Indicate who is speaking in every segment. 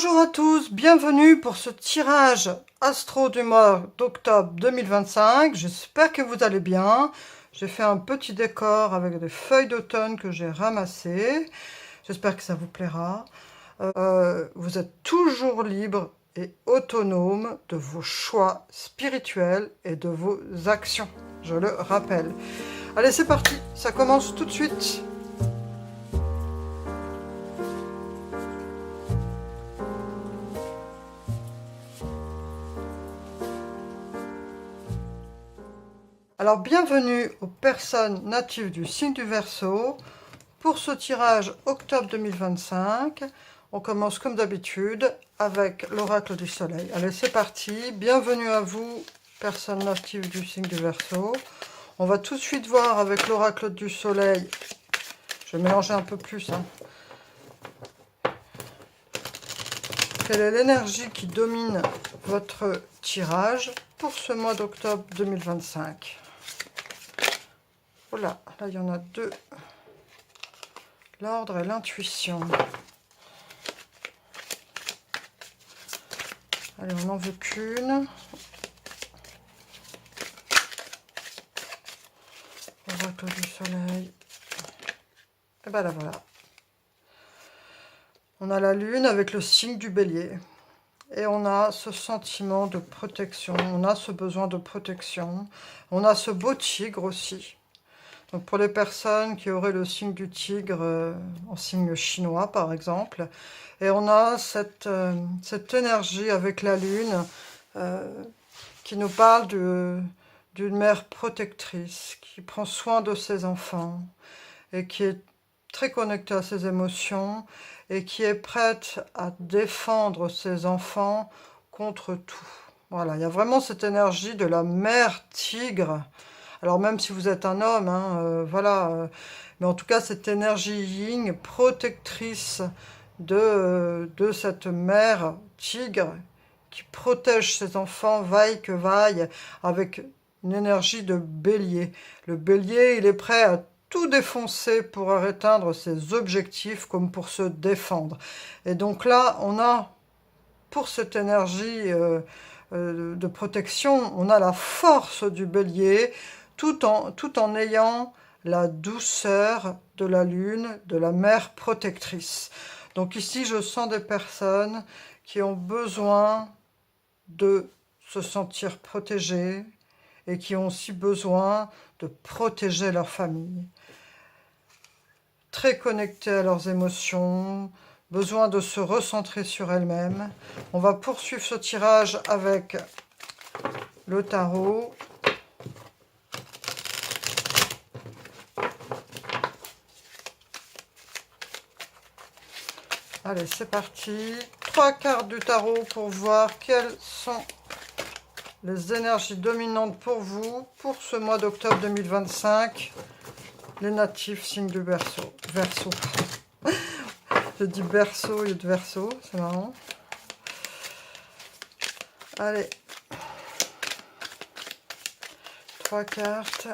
Speaker 1: Bonjour à tous, bienvenue pour ce tirage astro du mois d'octobre 2025. J'espère que vous allez bien. J'ai fait un petit décor avec des feuilles d'automne que j'ai ramassées. J'espère que ça vous plaira. Vous êtes toujours libre et autonome de vos choix spirituels et de vos actions, je le rappelle. Allez, c'est parti, ça commence tout de suite. Alors, bienvenue aux personnes natives du signe du Verseau. Pour ce tirage octobre 2025, on commence comme d'habitude avec l'oracle du soleil. Allez, c'est parti. Bienvenue à vous, personnes natives du signe du Verseau. On va tout de suite voir avec l'oracle du soleil. Je vais mélanger un peu plus. Quelle est l'énergie qui domine votre tirage pour ce mois d'octobre 2025? Voilà, là il y en a deux. L'ordre et l'intuition. Allez, on n'en veut qu'une. Oracle du soleil. Et ben là voilà. On a la lune avec le signe du bélier. Et on a ce sentiment de protection. On a ce besoin de protection. On a ce beau tigre aussi. Donc pour les personnes qui auraient le signe du tigre en signe chinois par exemple, et on a cette énergie avec la lune qui nous parle d'une mère protectrice, qui prend soin de ses enfants et qui est très connectée à ses émotions et qui est prête à défendre ses enfants contre tout. Voilà, il y a vraiment cette énergie de la mère tigre. Alors même si vous êtes un homme, voilà, mais en tout cas cette énergie yin protectrice de cette mère tigre qui protège ses enfants, vaille que vaille, avec une énergie de bélier. Le bélier, il est prêt à tout défoncer pour atteindre ses objectifs comme pour se défendre. Et donc là, on a, pour cette énergie de protection, on a la force du bélier, tout en ayant la douceur de la lune, de la mère protectrice. Donc ici, je sens des personnes qui ont besoin de se sentir protégées et qui ont aussi besoin de protéger leur famille. Très connectées à leurs émotions, besoin de se recentrer sur elles-mêmes. On va poursuivre ce tirage avec le tarot. Allez, c'est parti. 3 cartes du tarot pour voir quelles sont les énergies dominantes pour vous, pour ce mois d'octobre 2025. Les natifs, signe du Verseau. Verseau. Je dis berceau au lieu de verso, c'est marrant. Allez. 3 cartes.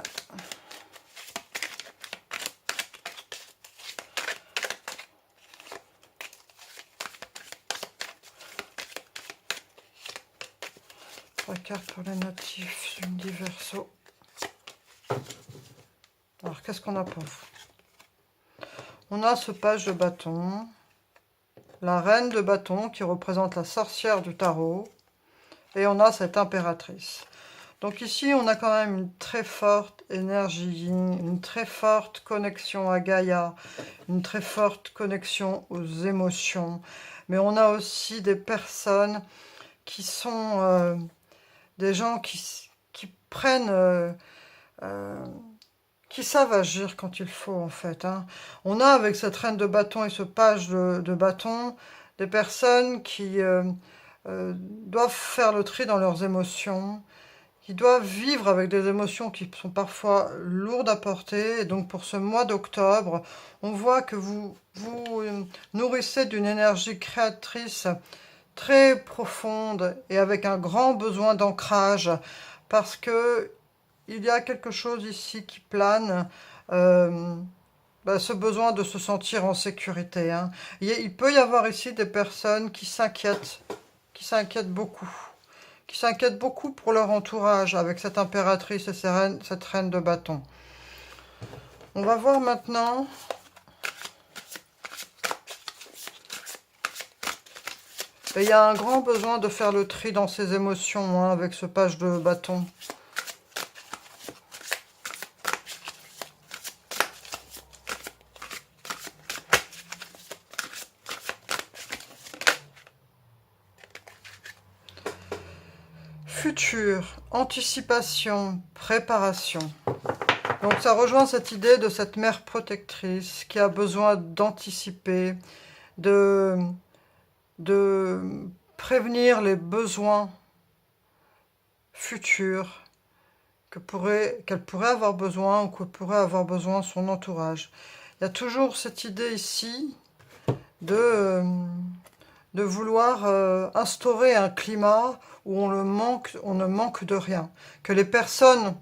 Speaker 1: Cartes pour les natifs, signe du Verseau. Alors, qu'est-ce qu'on a pour vous? On a ce page de bâton, la reine de bâton qui représente la sorcière du tarot, et on a cette impératrice. Donc ici, on a quand même une très forte énergie yin, une très forte connexion à Gaïa, une très forte connexion aux émotions. Mais on a aussi des personnes qui sont des gens qui prennent, qui savent agir quand il faut en fait. On a avec cette reine de bâton et ce page de bâton des personnes qui doivent faire le tri dans leurs émotions, qui doivent vivre avec des émotions qui sont parfois lourdes à porter. Et donc pour ce mois d'octobre, on voit que vous nourrissez d'une énergie créatrice très profonde et avec un grand besoin d'ancrage, parce que il y a quelque chose ici qui plane, ce besoin de se sentir en sécurité, hein. Il peut y avoir ici des personnes qui s'inquiètent beaucoup, qui s'inquiètent beaucoup pour leur entourage avec cette impératrice et cette reine de bâton. On va voir maintenant et il y a un grand besoin de faire le tri dans ses émotions, hein, avec ce page de bâton. Futur, anticipation, préparation. Donc ça rejoint cette idée de cette mère protectrice qui a besoin d'anticiper, de prévenir les besoins futurs qu'elle pourrait avoir besoin ou que pourrait avoir besoin son entourage. Il y a toujours cette idée ici de vouloir instaurer un climat où on ne manque de rien. Que les personnes,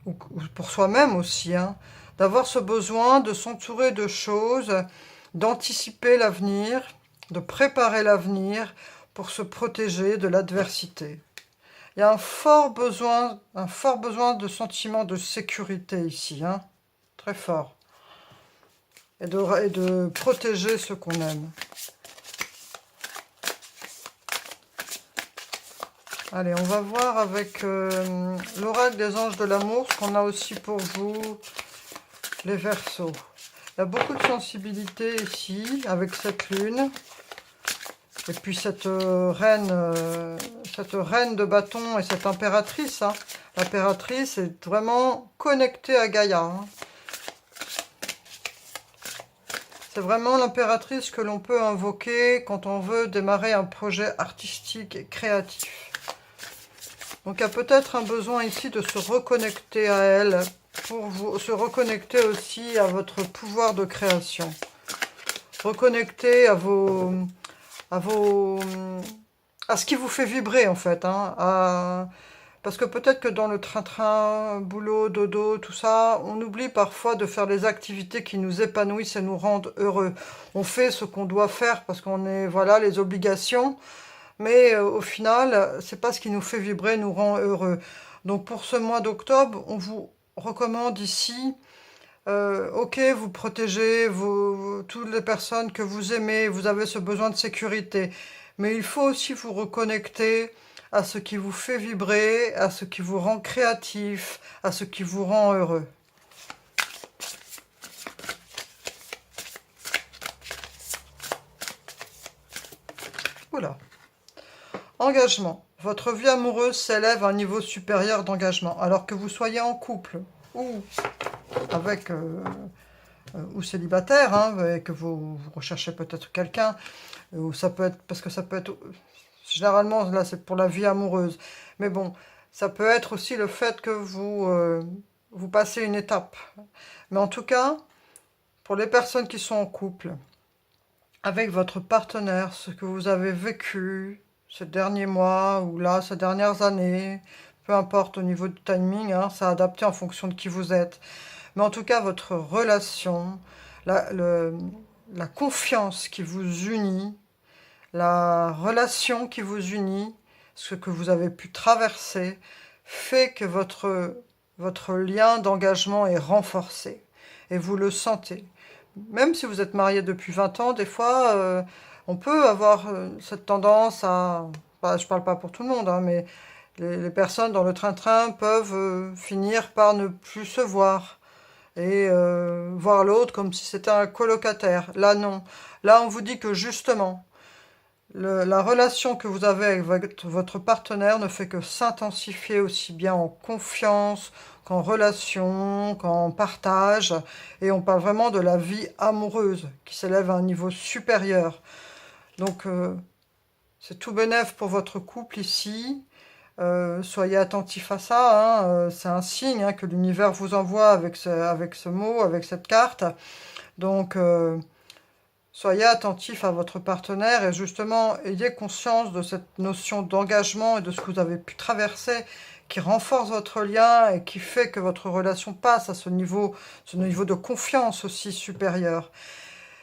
Speaker 1: ou pour soi-même aussi, hein, d'avoir ce besoin de s'entourer de choses, d'anticiper l'avenir, de préparer l'avenir pour se protéger de l'adversité. Il y a un fort besoin de sentiment de sécurité ici, hein, très fort. Et de protéger ce qu'on aime. Allez, on va voir avec l'oracle des anges de l'amour ce qu'on a aussi pour vous, les Verseaux. Il y a beaucoup de sensibilité ici, avec cette lune. Et puis cette reine de bâton et cette impératrice. Hein. L'impératrice est vraiment connectée à Gaïa. Hein. C'est vraiment l'impératrice que l'on peut invoquer quand on veut démarrer un projet artistique et créatif. Donc il y a peut-être un besoin ici de se reconnecter à elle, pour se reconnecter aussi à votre pouvoir de création. Reconnecter à ce qui vous fait vibrer en fait. Hein, parce que peut-être que dans le train-train, boulot, dodo, tout ça, on oublie parfois de faire les activités qui nous épanouissent et nous rendent heureux. On fait ce qu'on doit faire parce qu'on est, voilà, les obligations. Mais au final, c'est pas ce qui nous fait vibrer, nous rend heureux. Donc pour ce mois d'octobre, on vous recommande ici, ok, vous protégez toutes les personnes que vous aimez, vous avez ce besoin de sécurité, mais il faut aussi vous reconnecter à ce qui vous fait vibrer, à ce qui vous rend créatif, à ce qui vous rend heureux. Voilà. Engagement. Votre vie amoureuse s'élève à un niveau supérieur d'engagement. Alors que vous soyez en couple ou avec ou célibataire, hein, et que vous recherchez peut-être quelqu'un, ou ça peut être, parce que ça peut être, généralement là c'est pour la vie amoureuse, mais bon, ça peut être aussi le fait que vous passez une étape. Mais en tout cas, pour les personnes qui sont en couple, avec votre partenaire, ce que vous avez vécu ces derniers mois ou là, ces dernières années, peu importe au niveau du timing, hein, c'est adapté en fonction de qui vous êtes. Mais en tout cas, votre relation, la confiance qui vous unit, la relation qui vous unit, ce que vous avez pu traverser, fait que votre lien d'engagement est renforcé. Et vous le sentez. Même si vous êtes marié depuis 20 ans, des fois, on peut avoir cette tendance à... Bah, je ne parle pas pour tout le monde, hein, mais les personnes dans le train-train peuvent finir par ne plus se voir et voir l'autre comme si c'était un colocataire. Là, non. Là, on vous dit que justement, la relation que vous avez avec votre partenaire ne fait que s'intensifier aussi bien en confiance qu'en relation, qu'en partage. Et on parle vraiment de la vie amoureuse qui s'élève à un niveau supérieur. Donc, c'est tout bénef pour votre couple ici. Soyez attentifs à ça. Hein. C'est un signe, hein, que l'univers vous envoie avec ce mot, avec cette carte. Donc, soyez attentif à votre partenaire et justement, ayez conscience de cette notion d'engagement et de ce que vous avez pu traverser, qui renforce votre lien et qui fait que votre relation passe à ce niveau de confiance aussi supérieur.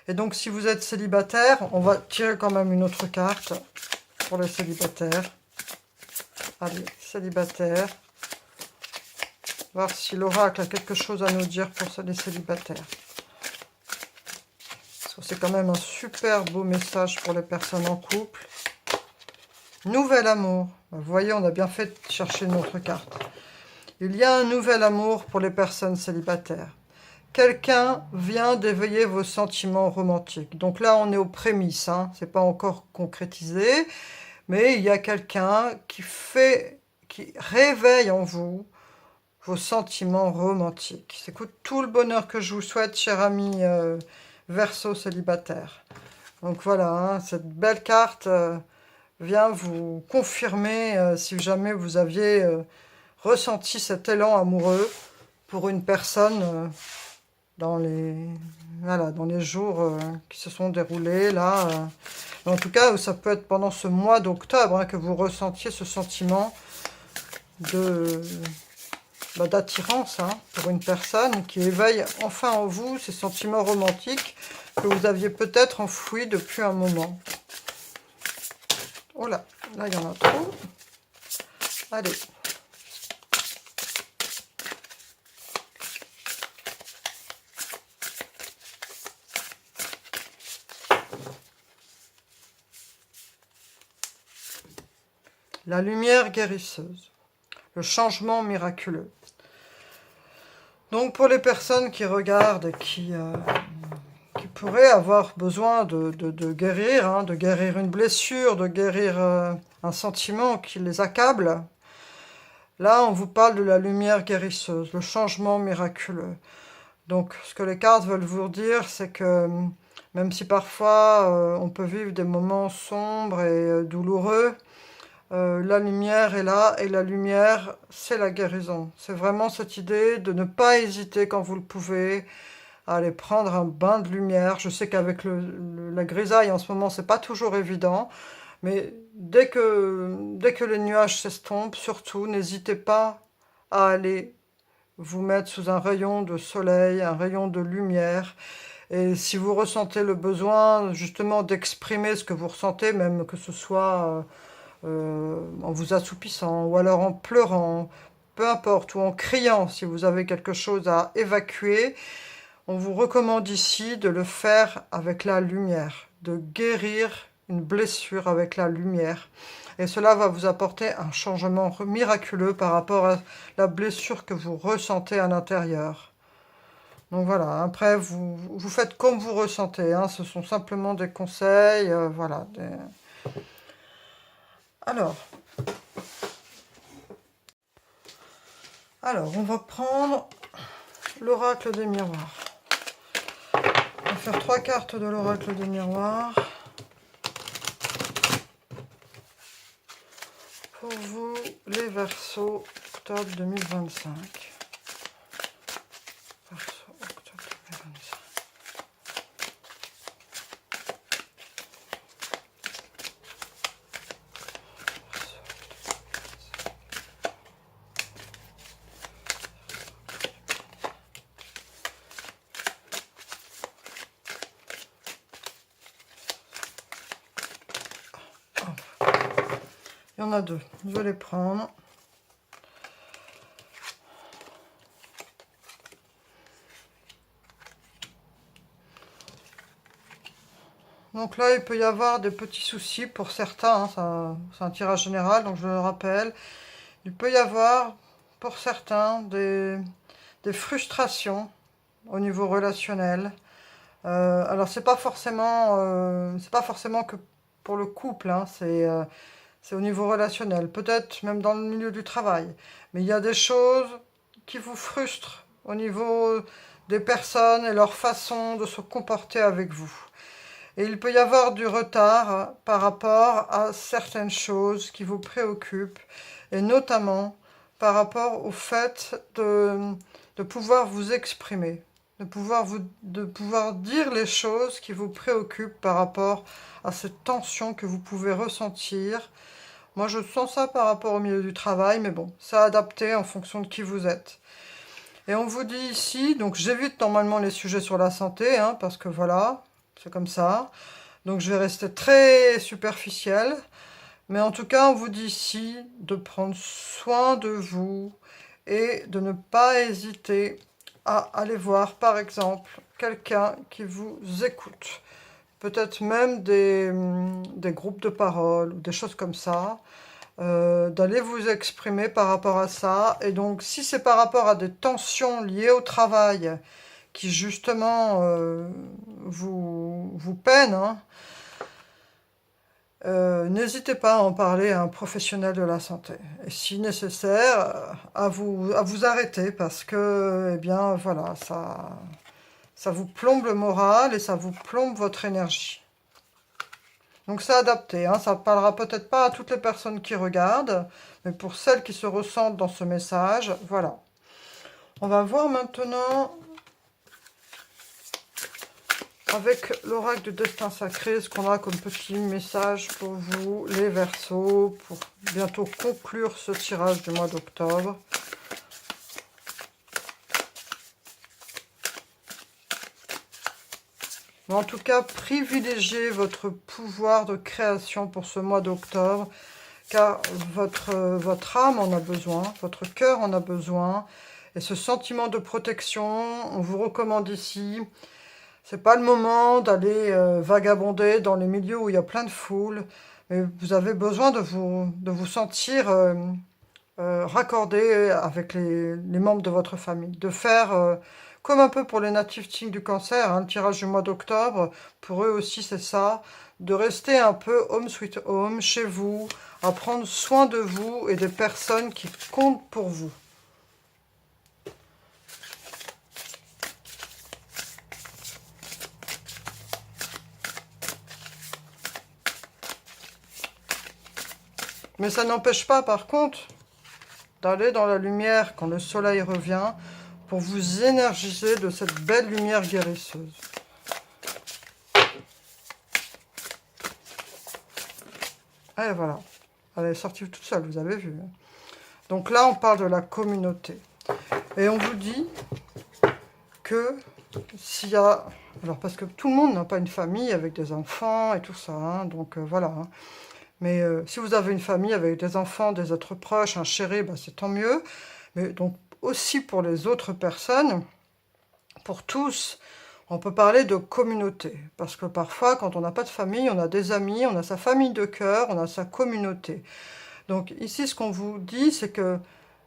Speaker 1: Et donc, si vous êtes célibataire, on va tirer quand même une autre carte pour les célibataires. Allez, célibataire. Voir si l'oracle a quelque chose à nous dire pour les célibataires. Parce que c'est quand même un super beau message pour les personnes en couple. Nouvel amour. Vous voyez, on a bien fait de chercher une autre carte. Il y a un nouvel amour pour les personnes célibataires. Quelqu'un vient d'éveiller vos sentiments romantiques. Donc là, on est aux prémices, hein. C'est pas encore concrétisé, mais il y a quelqu'un qui réveille en vous vos sentiments romantiques. C'est tout le bonheur que je vous souhaite, cher ami Verseau célibataire. Donc voilà, hein, cette belle carte vient vous confirmer si jamais vous aviez ressenti cet élan amoureux pour une personne dans les jours qui se sont déroulés là. En tout cas, ça peut être pendant ce mois d'octobre que vous ressentiez ce sentiment d'attirance pour une personne qui éveille enfin en vous ces sentiments romantiques que vous aviez peut-être enfouis depuis un moment. Oh là, là il y en a trop. Allez. La lumière guérisseuse. Le changement miraculeux. Donc pour les personnes qui regardent et qui pourraient avoir besoin de guérir, de guérir une blessure, de guérir un sentiment qui les accable, là on vous parle de la lumière guérisseuse, le changement miraculeux. Donc ce que les cartes veulent vous dire, c'est que même si parfois on peut vivre des moments sombres et douloureux, la lumière est là, et la lumière, c'est la guérison. C'est vraiment cette idée de ne pas hésiter quand vous le pouvez, à aller prendre un bain de lumière. Je sais qu'avec la grisaille en ce moment, c'est pas toujours évident, mais dès que les nuages s'estompent, surtout, n'hésitez pas à aller vous mettre sous un rayon de soleil, un rayon de lumière. Et si vous ressentez le besoin justement d'exprimer ce que vous ressentez, même que ce soit en vous assoupissant, ou alors en pleurant, peu importe, ou en criant, si vous avez quelque chose à évacuer, on vous recommande ici de le faire avec la lumière, de guérir une blessure avec la lumière. Et cela va vous apporter un changement miraculeux par rapport à la blessure que vous ressentez à l'intérieur. Donc voilà, après vous faites comme vous ressentez, hein, ce sont simplement des conseils, voilà. Alors, on va prendre l'oracle des miroirs. On va faire 3 cartes de l'oracle des miroirs. Pour vous, les Verseaux, octobre 2025. Verseau, octobre 2025. Il y en a 2, je vais les prendre. Donc là, il peut y avoir des petits soucis pour certains, hein, c'est un tirage général, donc je le rappelle. Il peut y avoir, pour certains, des frustrations au niveau relationnel. Alors, c'est pas forcément que pour le couple, hein, c'est au niveau relationnel, peut-être même dans le milieu du travail. Mais il y a des choses qui vous frustrent au niveau des personnes et leur façon de se comporter avec vous. Et il peut y avoir du retard par rapport à certaines choses qui vous préoccupent, et notamment par rapport au fait de pouvoir vous exprimer. de pouvoir dire les choses qui vous préoccupent par rapport à cette tension que vous pouvez ressentir. Moi, je sens ça par rapport au milieu du travail, mais bon, c'est adapté en fonction de qui vous êtes. Et on vous dit ici, donc j'évite normalement les sujets sur la santé, hein, parce que voilà, c'est comme ça. Donc je vais rester très superficielle. Mais en tout cas, on vous dit ici de prendre soin de vous et de ne pas hésiter à aller voir, par exemple, quelqu'un qui vous écoute. Peut-être même des groupes de parole ou des choses comme ça. D'aller vous exprimer par rapport à ça. Et donc, si c'est par rapport à des tensions liées au travail qui, justement, vous peinent, hein, n'hésitez pas à en parler à un professionnel de la santé. Et si nécessaire, à vous arrêter parce que, eh bien, voilà, ça vous plombe le moral et ça vous plombe votre énergie. Donc c'est adapté, hein, ça ne parlera peut-être pas à toutes les personnes qui regardent, mais pour celles qui se ressentent dans ce message, voilà. On va voir maintenant avec l'oracle du destin sacré, ce qu'on a comme petit message pour vous, les Verseaux, pour bientôt conclure ce tirage du mois d'octobre. Mais en tout cas, privilégiez votre pouvoir de création pour ce mois d'octobre, car votre âme en a besoin, votre cœur en a besoin, et ce sentiment de protection, on vous recommande ici. C'est pas le moment d'aller vagabonder dans les milieux où il y a plein de foules, mais vous avez besoin de vous sentir raccordé avec les membres de votre famille, de faire comme un peu pour les natifs signes du cancer, hein, le tirage du mois d'octobre, pour eux aussi c'est ça, de rester un peu home sweet home, chez vous, à prendre soin de vous et des personnes qui comptent pour vous. Mais ça n'empêche pas, par contre, d'aller dans la lumière quand le soleil revient pour vous énergiser de cette belle lumière guérisseuse. Et voilà, elle est sortie toute seule, vous avez vu. Donc là, on parle de la communauté. Et on vous dit que s'il y a... Alors, parce que tout le monde n'a pas une famille avec des enfants et tout ça, hein, donc voilà. Hein. Mais si vous avez une famille avec des enfants, des êtres proches, un chéri, bah, c'est tant mieux. Mais donc aussi pour les autres personnes, pour tous, on peut parler de communauté. Parce que parfois, quand on n'a pas de famille, on a des amis, on a sa famille de cœur, on a sa communauté. Donc ici, ce qu'on vous dit, c'est que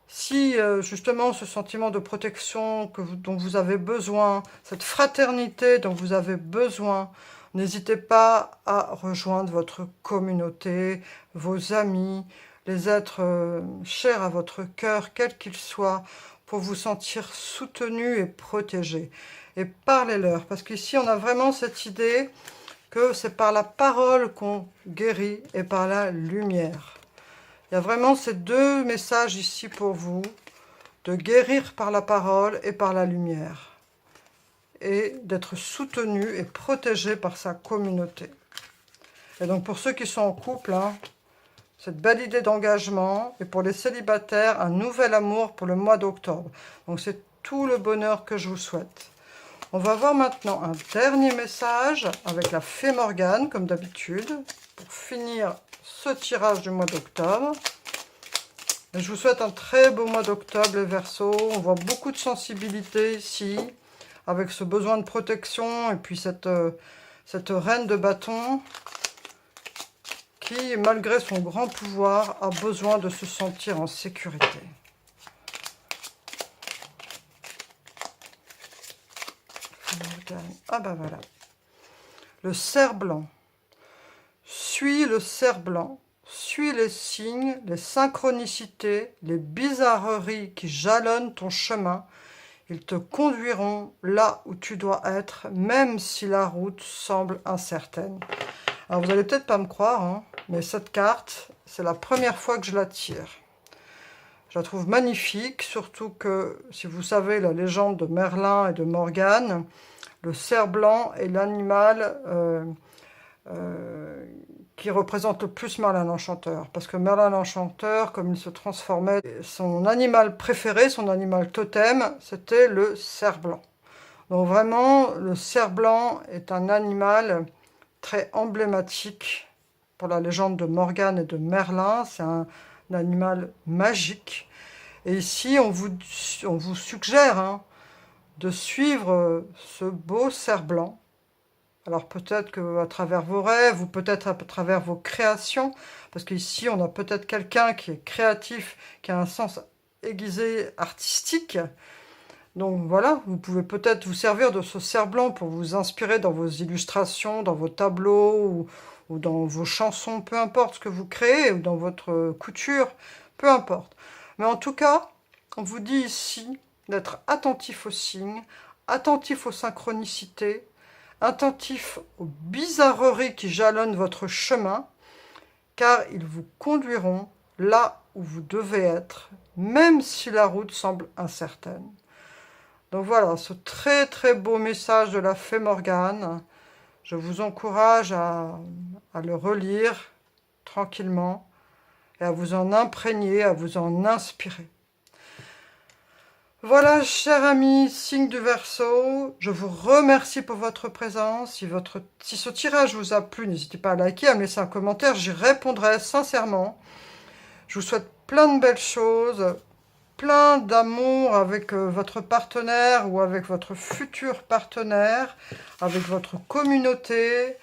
Speaker 1: si justement ce sentiment de protection dont vous avez besoin, cette fraternité dont vous avez besoin, n'hésitez pas à rejoindre votre communauté, vos amis, les êtres chers à votre cœur, quels qu'ils soient, pour vous sentir soutenu et protégé. Et parlez-leur, parce qu'ici on a vraiment cette idée que c'est par la parole qu'on guérit et par la lumière. Il y a vraiment ces deux messages ici pour vous, de guérir par la parole et par la lumière, et d'être soutenu et protégé par sa communauté. Et donc pour ceux qui sont en couple, hein, cette belle idée d'engagement, et pour les célibataires, un nouvel amour pour le mois d'octobre. Donc c'est tout le bonheur que je vous souhaite. On va voir maintenant un dernier message avec la fée Morgane, comme d'habitude, pour finir ce tirage du mois d'octobre. Je vous souhaite un très beau mois d'octobre, les Verseaux. On voit beaucoup de sensibilité ici, avec ce besoin de protection, et puis cette reine de bâton, qui, malgré son grand pouvoir, a besoin de se sentir en sécurité. Ah ben voilà. Le cerf blanc. Suis le cerf blanc. Suis les signes, les synchronicités, les bizarreries qui jalonnent ton chemin. Ils te conduiront là où tu dois être, même si la route semble incertaine. Alors vous n'allez peut-être pas me croire, hein, mais cette carte, c'est la première fois que je la tire. Je la trouve magnifique, surtout que, si vous savez la légende de Merlin et de Morgane, le cerf-blanc est l'animal qui représente le plus Merlin l'Enchanteur. Parce que Merlin l'Enchanteur, comme il se transformait, son animal préféré, son animal totem, c'était le cerf-blanc. Donc vraiment, le cerf-blanc est un animal très emblématique pour la légende de Morgane et de Merlin. C'est un animal magique. Et ici, on vous suggère de suivre ce beau cerf-blanc. Alors peut-être qu'à travers vos rêves, ou peut-être à travers vos créations, parce qu'ici, on a peut-être quelqu'un qui est créatif, qui a un sens aiguisé artistique. Donc voilà, vous pouvez peut-être vous servir de ce cerf-blanc pour vous inspirer dans vos illustrations, dans vos tableaux, ou dans vos chansons, peu importe ce que vous créez, ou dans votre couture, peu importe. Mais en tout cas, on vous dit ici d'être attentif aux signes, attentif aux synchronicités, attentif aux bizarreries qui jalonnent votre chemin, car ils vous conduiront là où vous devez être, même si la route semble incertaine. Donc voilà, ce très très beau message de la fée Morgane. Je vous encourage à le relire tranquillement et à vous en imprégner, à vous en inspirer. Voilà, chers amis, signe du Verseau, je vous remercie pour votre présence. Si ce tirage vous a plu, n'hésitez pas à liker, à me laisser un commentaire, j'y répondrai sincèrement. Je vous souhaite plein de belles choses, plein d'amour avec votre partenaire ou avec votre futur partenaire, avec votre communauté,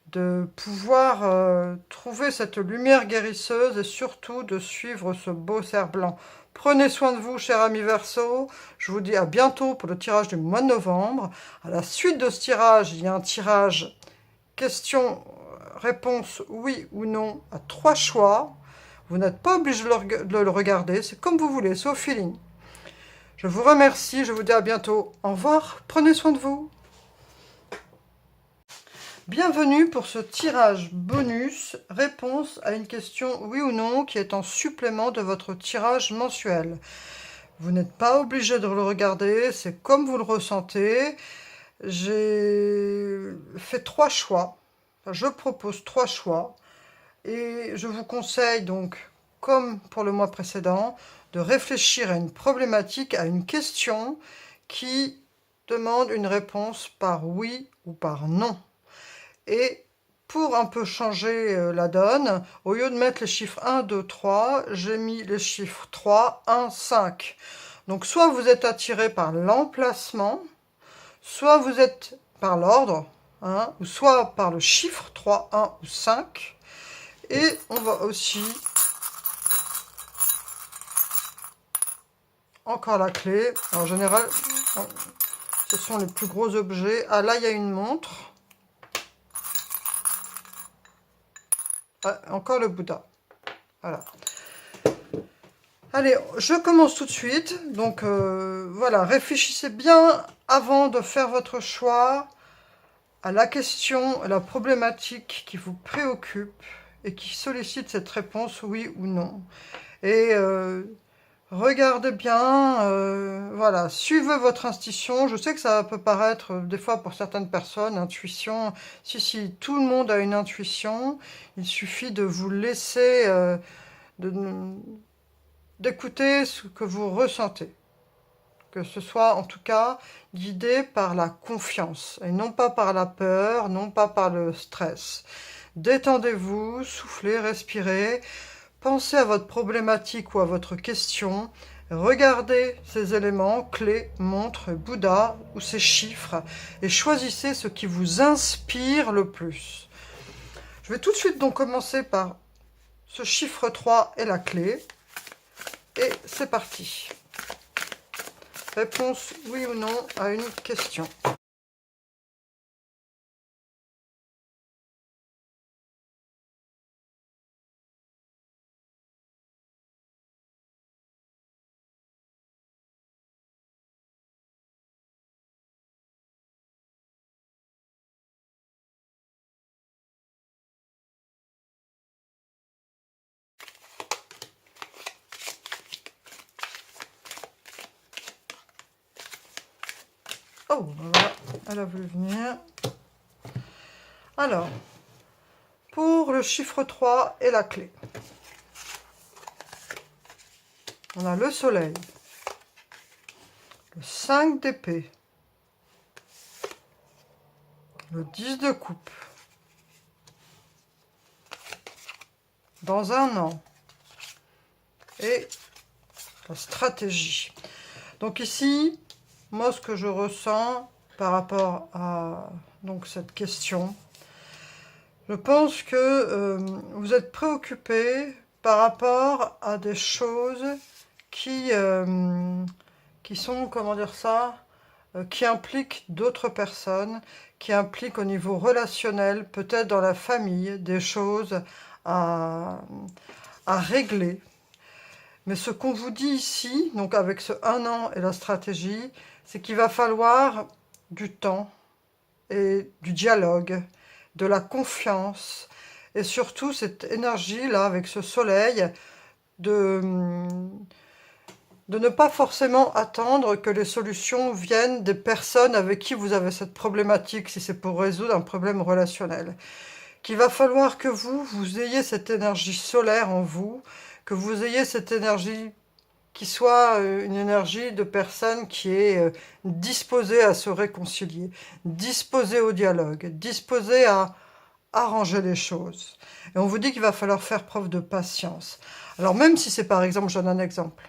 Speaker 1: de pouvoir trouver cette lumière guérisseuse et surtout de suivre ce beau cerf blanc. Prenez soin de vous, chers amis Verseau. Je vous dis à bientôt pour le tirage du mois de novembre. À la suite de ce tirage, il y a un tirage question-réponse oui ou non à 3 choix. Vous n'êtes pas obligé de le regarder, c'est comme vous voulez, c'est au feeling. Je vous remercie, je vous dis à bientôt. Au revoir, prenez soin de vous. Bienvenue pour ce tirage bonus, réponse à une question oui ou non qui est en supplément de votre tirage mensuel. Vous n'êtes pas obligé de le regarder, c'est comme vous le ressentez. J'ai fait 3 choix, je propose 3 choix et je vous conseille donc, comme pour le mois précédent, de réfléchir à une problématique, à une question qui demande une réponse par oui ou par non. Et pour un peu changer la donne, au lieu de mettre les chiffres 1, 2, 3, j'ai mis les chiffres 3, 1, 5. Donc soit vous êtes attiré par l'emplacement, soit vous êtes par l'ordre, ou soit par le chiffre 3, 1 ou 5. Et on va aussi, encore la clé, en général, ce sont les plus gros objets. Ah là, il y a une montre. Ah, encore le Bouddha. Voilà. Allez, je commence tout de suite. Donc voilà, réfléchissez bien avant de faire votre choix à la question, à la problématique qui vous préoccupe et qui sollicite cette réponse oui ou non. Et regardez bien, voilà, suivez votre intuition. Je sais que ça peut paraître, des fois pour certaines personnes, intuition. Si, tout le monde a une intuition. Il suffit de vous laisser, d'écouter ce que vous ressentez. Que ce soit en tout cas guidé par la confiance et non pas par la peur, non pas par le stress. Détendez-vous, soufflez, respirez, pensez à votre problématique ou à votre question, regardez ces éléments, clés, montres, Bouddha ou ces chiffres et choisissez ce qui vous inspire le plus. Je vais tout de suite donc commencer par ce chiffre 3 et la clé. Et c'est parti. Réponse oui ou non à une question. Oh, voilà, elle a voulu venir. Alors, pour le chiffre 3 et la clé, on a le soleil, le 5 d'épée, le 10 de coupe, dans un an, et la stratégie. Donc ici, moi ce que je ressens par rapport à donc, cette question, je pense que vous êtes préoccupé par rapport à des choses qui sont, comment dire ça, qui impliquent d'autres personnes, qui impliquent au niveau relationnel, peut-être dans la famille, des choses à régler. Mais ce qu'on vous dit ici, donc avec ce 1 an et la stratégie, c'est qu'il va falloir du temps et du dialogue, de la confiance, et surtout cette énergie-là, avec ce soleil, de ne pas forcément attendre que les solutions viennent des personnes avec qui vous avez cette problématique, si c'est pour résoudre un problème relationnel. Qu'il va falloir que vous ayez cette énergie solaire en vous, que vous ayez cette énergie qui soit une énergie de personne qui est disposée à se réconcilier, disposée au dialogue, disposée à arranger les choses. Et on vous dit qu'il va falloir faire preuve de patience. Alors même si c'est par exemple, je donne un exemple.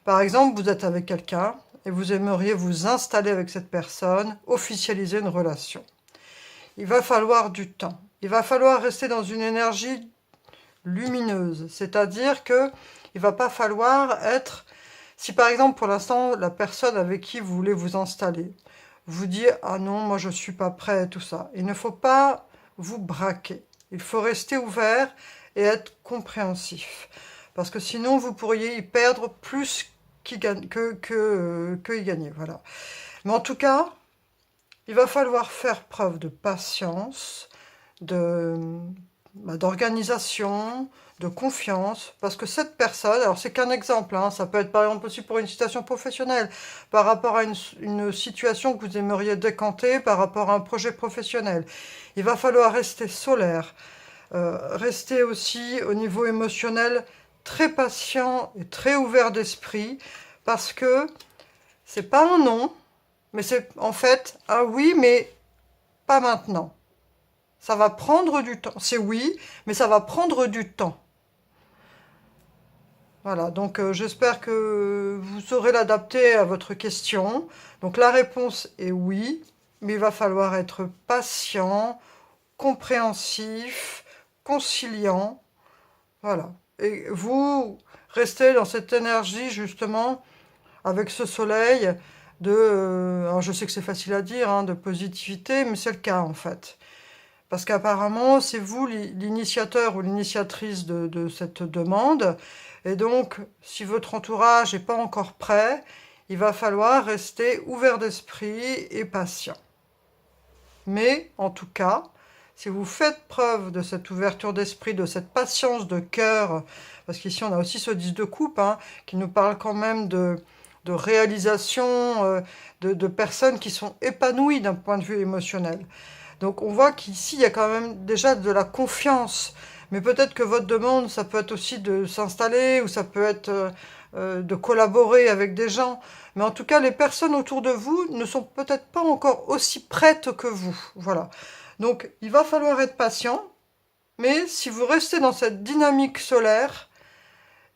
Speaker 1: Par exemple, vous êtes avec quelqu'un et vous aimeriez vous installer avec cette personne, officialiser une relation. Il va falloir du temps. Il va falloir rester dans une énergie lumineuse. C'est-à-dire que il va pas falloir être... Si par exemple, pour l'instant, la personne avec qui vous voulez vous installer vous dit « Ah non, moi je suis pas prêt » tout ça. Il ne faut pas vous braquer. Il faut rester ouvert et être compréhensif. Parce que sinon, vous pourriez y perdre plus qu'il gagne, que y gagner. Voilà. Mais en tout cas, il va falloir faire preuve de patience, d'organisation, de confiance, parce que cette personne, alors c'est qu'un exemple, hein, ça peut être par exemple aussi pour une situation professionnelle, par rapport à une situation que vous aimeriez décanter, par rapport à un projet professionnel. Il va falloir rester solaire, rester aussi au niveau émotionnel très patient et très ouvert d'esprit, parce que c'est pas un non, mais c'est en fait un oui, mais pas maintenant. Ça va prendre du temps. C'est oui, mais ça va prendre du temps. Voilà, donc j'espère que vous saurez l'adapter à votre question. Donc la réponse est oui, mais il va falloir être patient, compréhensif, conciliant. Voilà. Et vous restez dans cette énergie justement avec ce soleil alors je sais que c'est facile à dire, hein, de positivité, mais c'est le cas en fait. Parce qu'apparemment, c'est vous l'initiateur ou l'initiatrice de cette demande. Et donc, si votre entourage n'est pas encore prêt, il va falloir rester ouvert d'esprit et patient. Mais, en tout cas, si vous faites preuve de cette ouverture d'esprit, de cette patience de cœur, parce qu'ici on a aussi ce 10 de coupe, hein, qui nous parle quand même de réalisation, de personnes qui sont épanouies d'un point de vue émotionnel. Donc on voit qu'ici, il y a quand même déjà de la confiance. Mais peut-être que votre demande, ça peut être aussi de s'installer ou ça peut être de collaborer avec des gens. Mais en tout cas, les personnes autour de vous ne sont peut-être pas encore aussi prêtes que vous. Voilà. Donc il va falloir être patient. Mais si vous restez dans cette dynamique solaire,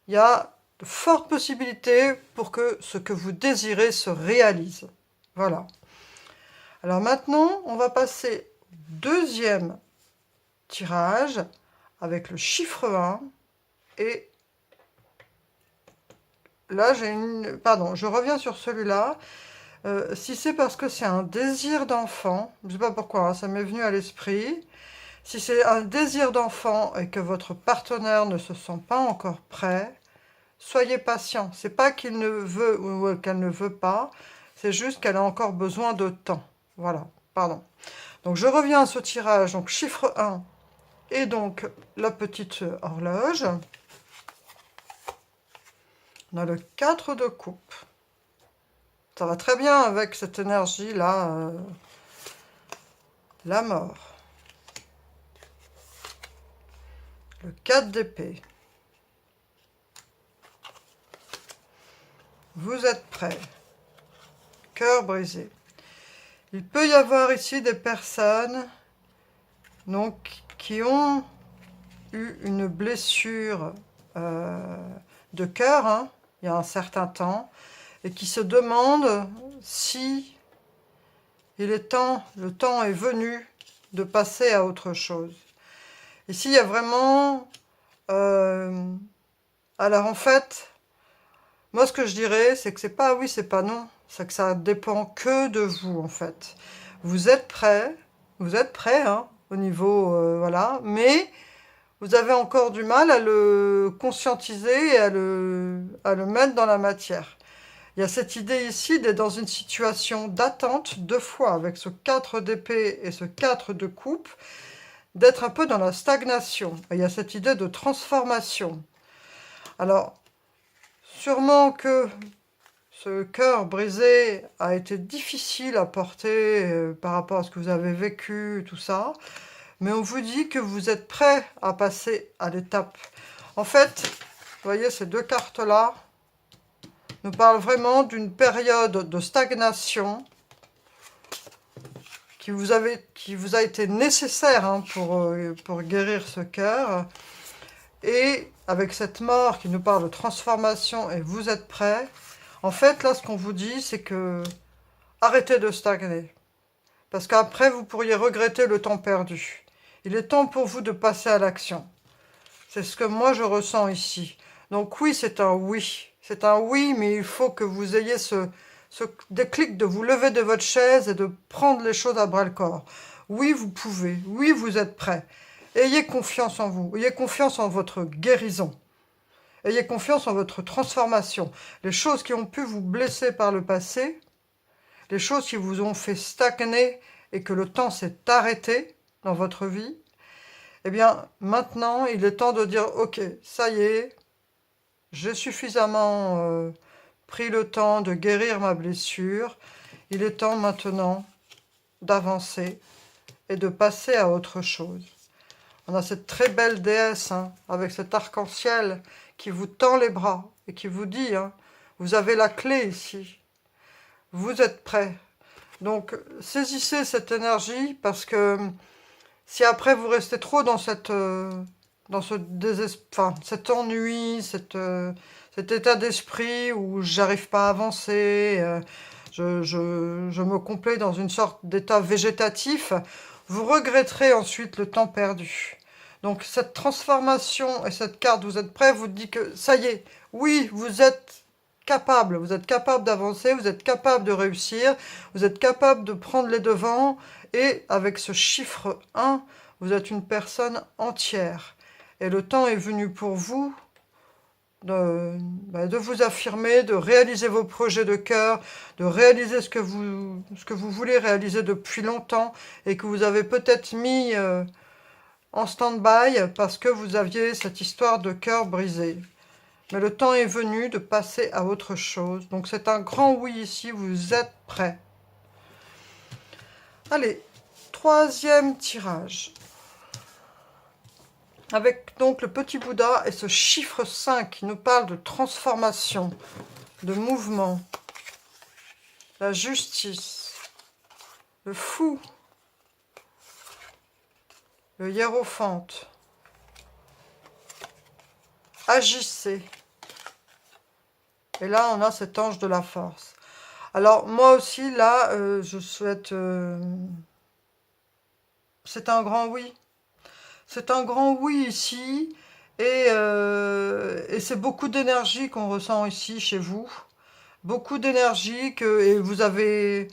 Speaker 1: il y a de fortes possibilités pour que ce que vous désirez se réalise. Voilà. Alors maintenant, on va passer au deuxième tirage avec le chiffre 1 et là j'ai une... Pardon, je reviens sur celui-là. Si c'est parce que c'est un désir d'enfant, je ne sais pas pourquoi, hein, ça m'est venu à l'esprit. Si c'est un désir d'enfant et que votre partenaire ne se sent pas encore prêt, soyez patient. C'est pas qu'il ne veut ou qu'elle ne veut pas, c'est juste qu'elle a encore besoin de temps. Voilà, pardon. Donc je reviens à ce tirage, donc chiffre 1 et donc la petite horloge. On a le 4 de coupe. Ça va très bien avec cette énergie-là. La mort. Le 4 d'épée. Vous êtes prêts. Cœur brisé. Il peut y avoir ici des personnes donc, qui ont eu une blessure de cœur, hein, il y a un certain temps, et qui se demandent si le temps est venu de passer à autre chose. Ici, il y a vraiment... alors en fait, moi ce que je dirais, c'est que c'est pas oui, c'est pas non. C'est que ça dépend que de vous, en fait. Vous êtes prêts, hein, au niveau, voilà, mais vous avez encore du mal à le conscientiser et à le mettre dans la matière. Il y a cette idée ici d'être dans une situation d'attente, 2 fois, avec ce 4 d'épée et ce 4 de coupe, d'être un peu dans la stagnation. Et il y a cette idée de transformation. Alors, sûrement que ce cœur brisé a été difficile à porter par rapport à ce que vous avez vécu, tout ça. Mais on vous dit que vous êtes prêt à passer à l'étape. En fait, vous voyez, ces 2 cartes-là nous parlent vraiment d'une période de stagnation qui vous a été nécessaire hein, pour guérir ce cœur. Et avec cette mort qui nous parle de transformation et vous êtes prêts, en fait, là, ce qu'on vous dit, c'est que arrêtez de stagner. Parce qu'après, vous pourriez regretter le temps perdu. Il est temps pour vous de passer à l'action. C'est ce que moi, je ressens ici. Donc oui, c'est un oui. C'est un oui, mais il faut que vous ayez ce déclic de vous lever de votre chaise et de prendre les choses à bras-le-corps. Oui, vous pouvez. Oui, vous êtes prêts. Ayez confiance en vous. Ayez confiance en votre guérison. Ayez confiance en votre transformation. Les choses qui ont pu vous blesser par le passé, les choses qui vous ont fait stagner et que le temps s'est arrêté dans votre vie, eh bien, maintenant, il est temps de dire, ok, ça y est, j'ai suffisamment pris le temps de guérir ma blessure. Il est temps maintenant d'avancer et de passer à autre chose. On a cette très belle déesse hein, avec cet arc-en-ciel qui vous tend les bras et qui vous dit, hein, vous avez la clé ici, vous êtes prêts. Donc saisissez cette énergie parce que si après vous restez trop dans cet ennui, cet état d'esprit où j'arrive pas à avancer, je me complais dans une sorte d'état végétatif, vous regretterez ensuite le temps perdu. Donc cette transformation et cette carte, vous êtes prêts, vous dit que ça y est, oui, vous êtes capable d'avancer, vous êtes capable de réussir, vous êtes capable de prendre les devants, et avec ce chiffre 1, vous êtes une personne entière. Et le temps est venu pour vous de vous affirmer, de réaliser vos projets de cœur, de réaliser ce que vous voulez réaliser depuis longtemps et que vous avez peut-être mis en stand-by parce que vous aviez cette histoire de cœur brisé. Mais le temps est venu de passer à autre chose. Donc c'est un grand oui ici, vous êtes prêts. Allez, 3e tirage. Avec donc le petit Bouddha et ce chiffre 5 qui nous parle de transformation, de mouvement, la justice, le fou, le hiérophante, agissez. Et là, on a cet ange de la force. Alors, moi aussi, là, je souhaite... c'est un grand oui. C'est un grand oui ici. Et c'est beaucoup d'énergie qu'on ressent ici chez vous. Beaucoup d'énergie et vous avez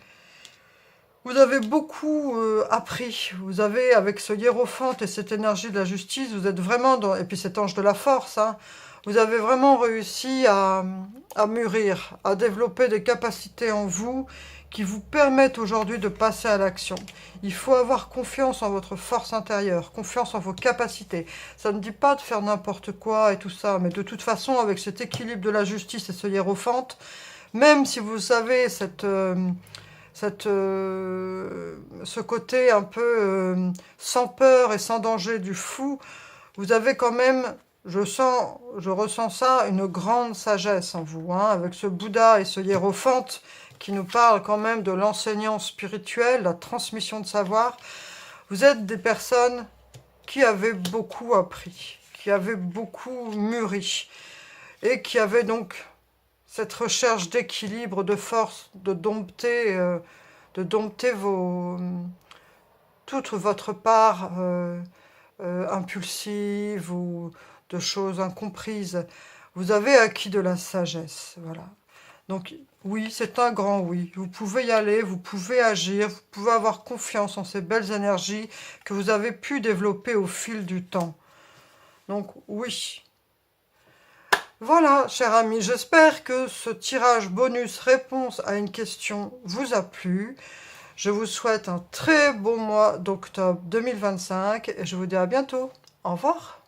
Speaker 1: beaucoup appris. Vous avez, avec ce hiérophante et cette énergie de la justice, vous êtes vraiment dans... Et puis cet ange de la force, hein, vous avez vraiment réussi à mûrir, à développer des capacités en vous qui vous permettent aujourd'hui de passer à l'action. Il faut avoir confiance en votre force intérieure, confiance en vos capacités. Ça ne dit pas de faire n'importe quoi et tout ça, mais de toute façon, avec cet équilibre de la justice et ce hiérophante, Même si vous savez ce côté un peu sans peur et sans danger du fou, vous avez quand même, je ressens ça, une grande sagesse en vous, hein, avec ce Bouddha et ce hiérophante qui nous parle quand même de l'enseignant spirituel, la transmission de savoir. Vous êtes des personnes qui avaient beaucoup appris, qui avaient beaucoup mûri, et qui avaient donc cette recherche d'équilibre, de force, de dompter toute votre part impulsive ou de choses incomprises. Vous avez acquis de la sagesse, voilà. Donc oui, c'est un grand oui. Vous pouvez y aller, vous pouvez agir, vous pouvez avoir confiance en ces belles énergies que vous avez pu développer au fil du temps. Donc oui. Voilà, cher ami, j'espère que ce tirage bonus réponse à une question vous a plu. Je vous souhaite un très beau mois d'octobre 2025 et je vous dis à bientôt. Au revoir.